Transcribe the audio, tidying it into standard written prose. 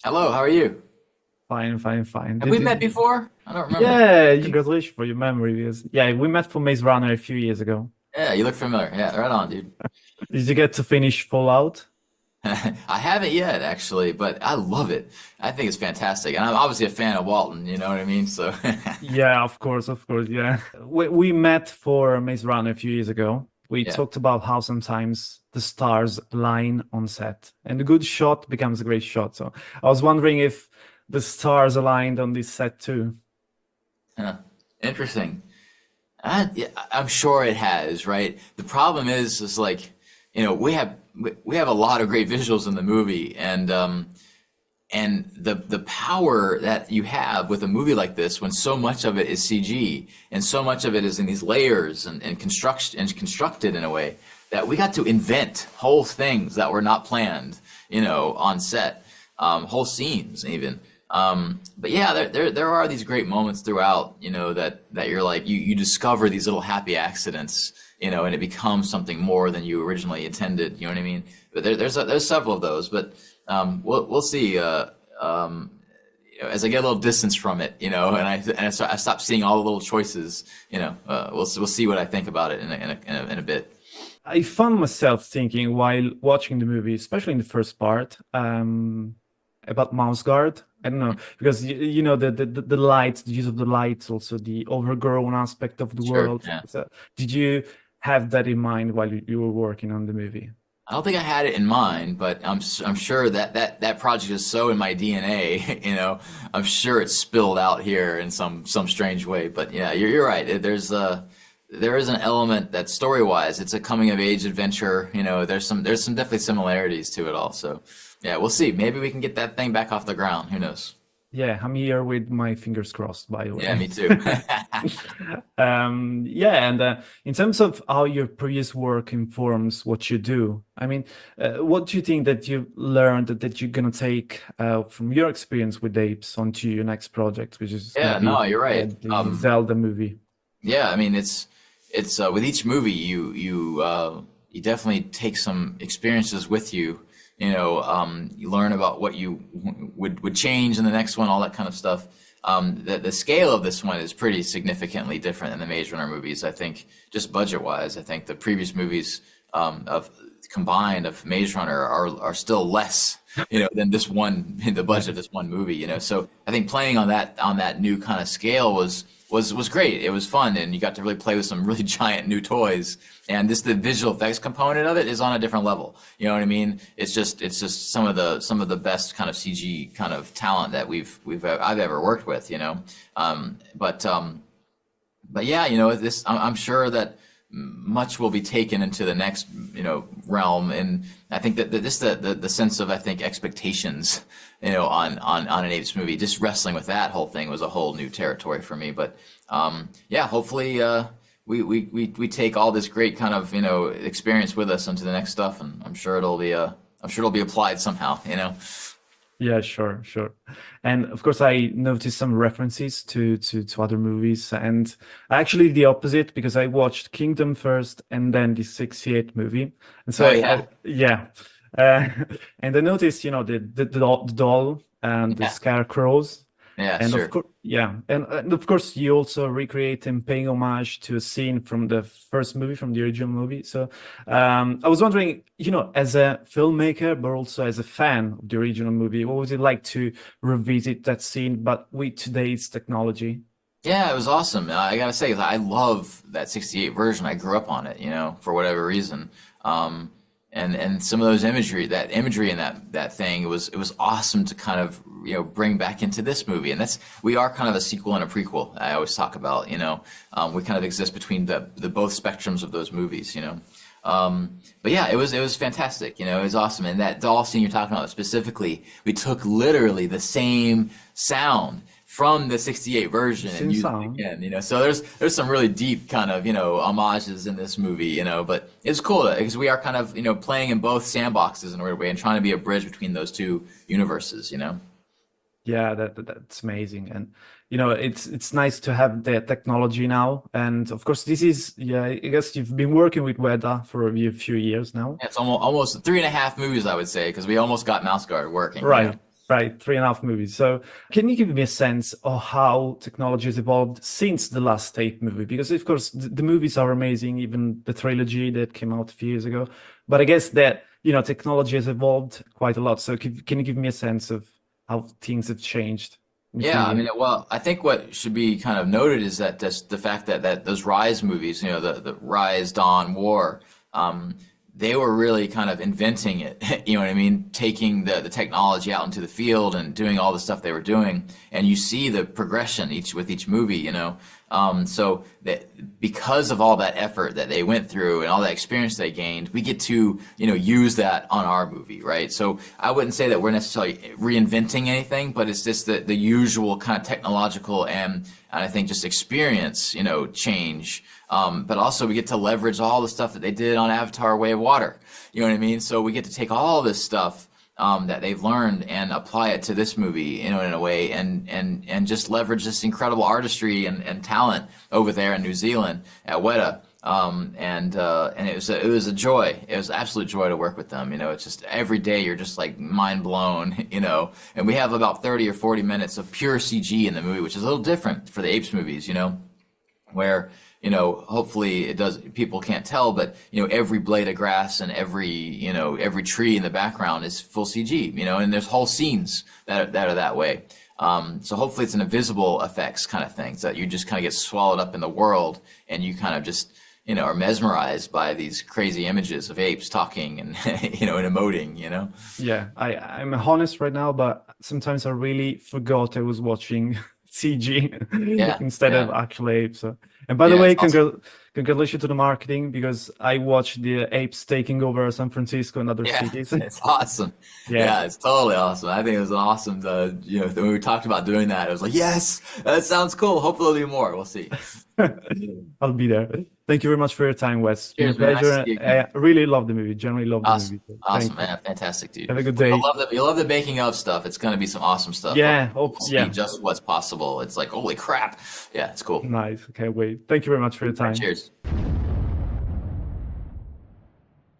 Hello, how are you? Fine, fine, fine. Have we met before? I don't remember. Yeah, congratulations for your memory. Because, yeah, we met for Maze Runner a few years ago. Yeah, you look familiar. Yeah, right on, dude. Did you get to finish Fallout? I haven't yet, actually, but I love it. I think it's fantastic. And I'm obviously a fan of Walton, you know what I mean? So, Yeah, of course, yeah. We met for Maze Runner a few years ago. We yeah. talked about how sometimes the stars align on set, and a good shot becomes a great shot. So I was wondering if the stars aligned on this set too. Huh. Interesting. Yeah, I'm sure it has, right? The problem is like, we have a lot of great visuals in the movie, and the power that you have with a movie like this when so much of it is CG and so much of it is in these layers and constructed in a way that we got to invent whole things that were not planned, on set, whole scenes even. But yeah, there are these great moments throughout, that you're like you discover these little happy accidents, and it becomes something more than you originally intended. You know what I mean? But there's several of those, but we'll see. As I get a little distance from it, I stop seeing all the little choices. We'll see what I think about it in a bit. I found myself thinking while watching the movie, especially in the first part, about mouse guard. I don't know because you know the lights, the use of the lights, also the overgrown aspect of the Sure. world. Yeah. So, did you have that in mind while you were working on the movie? I don't think I had it in mind, but I'm sure that project is so in my DNA, I'm sure it's spilled out here in some strange way. But yeah, you're right. There is an element that story-wise, it's a coming of age adventure. There's some definitely similarities to it all. So yeah, we'll see. Maybe we can get that thing back off the ground. Who knows? Yeah, I'm here with my fingers crossed, by the Yeah, way. me too. Yeah, and in terms of how your previous work informs what you do, I mean, what do you think that you learned that you're gonna take from your experience with apes onto your next project, which is gonna Yeah, be no, you're right. the Zelda movie? Yeah, I mean it's with each movie you definitely take some experiences with you. You learn about what you would change in the next one, all that kind of stuff. The scale of this one is pretty significantly different than the Maze Runner movies. I think just budget wise, I think the previous movies of combined of Maze Runner are still less, than this one the budget of this one movie. So I think playing on that new kind of scale was great. It was fun, and you got to really play with some really giant new toys. And the visual effects component of it is on a different level. You know what I mean? It's just some of the best kind of CG kind of talent that I've ever worked with. But yeah, this I'm sure that much will be taken into the next realm, and I think that this the sense of I think expectations on an apes movie, just wrestling with that whole thing was a whole new territory for me. But yeah, hopefully we take all this great kind of experience with us into the next stuff, and I'm sure it'll be applied somehow. Yeah, sure, sure. And of course, I noticed some references to other movies, and actually the opposite because I watched Kingdom first and then the 68 movie, and so Oh yeah, yeah, and I noticed the doll and the yeah, scarecrows, yeah, and of sure. course yeah, and of course you also recreate and paying homage to a scene from the first movie, from the original movie. So I was wondering, as a filmmaker, but also as a fan of the original movie, what was it like to revisit that scene, but with today's technology? Yeah, it was awesome. I gotta say, I love that '68 version. I grew up on it, for whatever reason. And some of those imagery in that thing, it was awesome to kind of bring back into this movie. And we are kind of a sequel and a prequel. I always talk about, we kind of exist between the both spectrums of those movies. But yeah, it was fantastic. It was awesome. And that doll scene you're talking about specifically, we took literally the same sound from the '68 version and Same used it sound. again. So there's some really deep kind of homages in this movie. But it's cool because we are kind of playing in both sandboxes in a weird way and trying to be a bridge between those two universes. Yeah, that's amazing, and it's nice to have the technology now. And of course, this is, yeah, I guess you've been working with Weta for a few years now, It's almost 3.5 movies, I would say, because we almost got Mouse Guard working. right? Right, 3.5 movies. So, can you give me a sense of how technology has evolved since the last ape movie? Because, of course, the movies are amazing, even the trilogy that came out a few years ago. But I guess that, technology has evolved quite a lot. So, can you give me a sense of how things have changed in a few Yeah, I years? mean, well, I think what should be kind of noted is that the fact that those Rise movies, the Rise, Dawn, War, they were really kind of inventing it. You know what I mean? Taking the technology out into the field and doing all the stuff they were doing, and you see the progression with each movie. So that because of all that effort that they went through and all that experience they gained, we get to use that on our movie, right? So I wouldn't say that we're necessarily reinventing anything, but it's just the usual kind of technological and I think just experience change. But also we get to leverage all the stuff that they did on Avatar: Way of Water. You know what I mean? So we get to take all this stuff that they've learned and apply it to this movie, in a way, and just leverage this incredible artistry and talent over there in New Zealand at Weta. And it was a joy. It was an absolute joy to work with them. It's just every day you're just like mind blown. And we have about 30 or 40 minutes of pure CG in the movie, which is a little different for the Apes movies. Where hopefully people can't tell, but every blade of grass and every tree in the background is full CG, and there's whole scenes that are that way. So hopefully it's an invisible effects kind of thing, so that you just kind of get swallowed up in the world and you kind of just are mesmerized by these crazy images of apes talking and and emoting. Yeah, I'm honest right now, but sometimes I really forgot I was watching CG Yeah, instead of yeah, actual apes. And by the yeah. way, It's awesome. congratulations to the marketing, because I watched the apes taking over San Francisco and other Yeah, cities. it's awesome. Yeah, Yeah, it's totally awesome. I think it was an awesome. When we talked about doing that, it was like, yes, that sounds cool. Hopefully, there'll be more. We'll see. I'll be there. Thank you very much for your time, Wes. It's been a Cheers, man. Nice to pleasure. see you again. I really love the movie. Generally love the Awesome, movie. So awesome, thank you. man. Fantastic, dude. Have a good Well, day. you'll love the making of stuff. It's gonna be some awesome stuff. Yeah. You'll see Yeah. just what's possible. It's like, holy crap. Yeah, it's cool. All Nice. Can't wait. Thank you very much for your right, time. cheers.